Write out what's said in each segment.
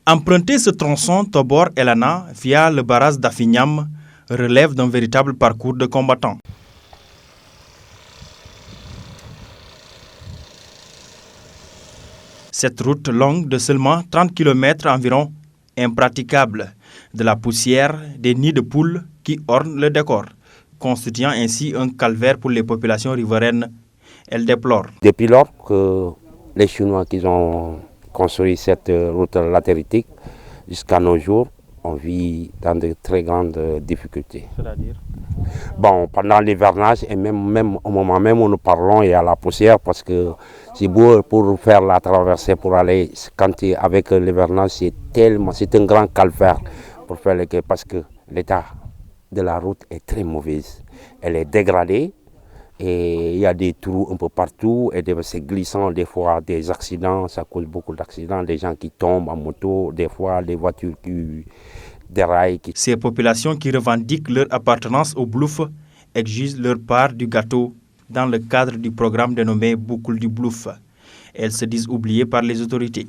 Emprunter ce tronçon Tobor-Elana via le barrage d'Afignam relève d'un véritable parcours de combattant. Cette route longue de seulement 30 km environ, impraticable, de la poussière, des nids de poules qui ornent le décor, constituant ainsi un calvaire pour les populations riveraines. Elle déplore. Depuis lors que les Chinois qui ont construit cette route latéritique, jusqu'à nos jours, on vit dans de très grandes difficultés. C'est-à-dire? Bon, pendant l'hivernage et même au moment même où nous parlons, il y a la poussière parce que c'est beau pour faire la traversée, pour aller, avec l'hivernage, c'est un grand calvaire pour faire parce que l'état de la route est très mauvaise. Elle est dégradée et il y a des trous un peu partout et c'est glissant, des fois des accidents, ça cause beaucoup d'accidents, des gens qui tombent en moto, des fois des voitures qui déraillent. Ces populations qui revendiquent leur appartenance au Bluff exigent leur part du gâteau dans le cadre du programme dénommé Boucle du Bluff. Elles se disent oubliées par les autorités.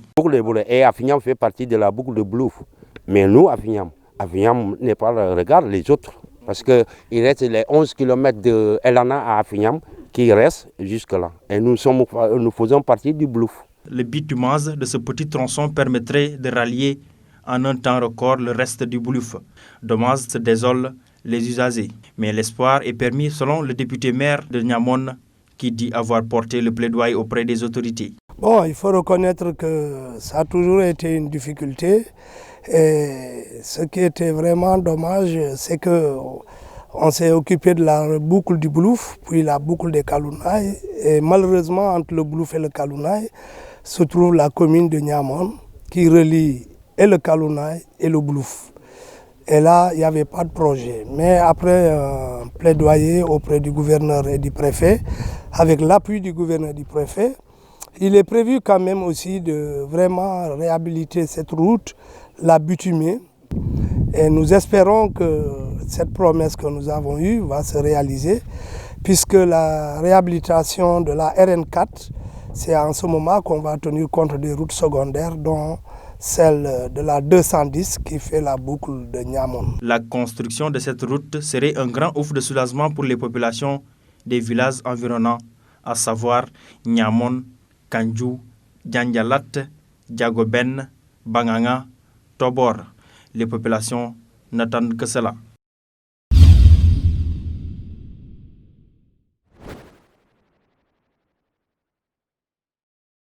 Et Afignam fait partie de la boucle de Bluff. Mais nous, Afignam n'est pas, regarde les autres. Parce qu'il reste les 11 km de Elana à Afignam qui restent jusque-là. Et nous faisons partie du Bluff. Le bitumage de ce petit tronçon permettrait de rallier en un temps record le reste du Bluff. Dommage se désolent les usagers. Mais l'espoir est permis selon le député maire de Niamone qui dit avoir porté le plaidoyer auprès des autorités. Bon, il faut reconnaître que ça a toujours été une difficulté. Et ce qui était vraiment dommage, c'est qu'on s'est occupé de la boucle du Bluff, puis la boucle des Kalounaï. Et malheureusement, entre le Bluff et le Kalounaï, se trouve la commune de Niamone qui relie et le Kalounaï et le Bluff. Et là, il n'y avait pas de projet. Mais après un plaidoyer auprès du gouverneur et du préfet, avec l'appui du gouverneur et du préfet, il est prévu quand même aussi de vraiment réhabiliter cette route, la bitumer. Et nous espérons que cette promesse que nous avons eue va se réaliser, puisque la réhabilitation de la RN4, c'est en ce moment qu'on va tenir compte des routes secondaires, dont celle de la 210 qui fait la boucle de Niamone. La construction de cette route serait un grand ouf de soulagement pour les populations des villages environnants, à savoir Niamone, Kanju, Djandjalat, Djagoben, Banganga, Tobor. Les populations n'attendent que cela.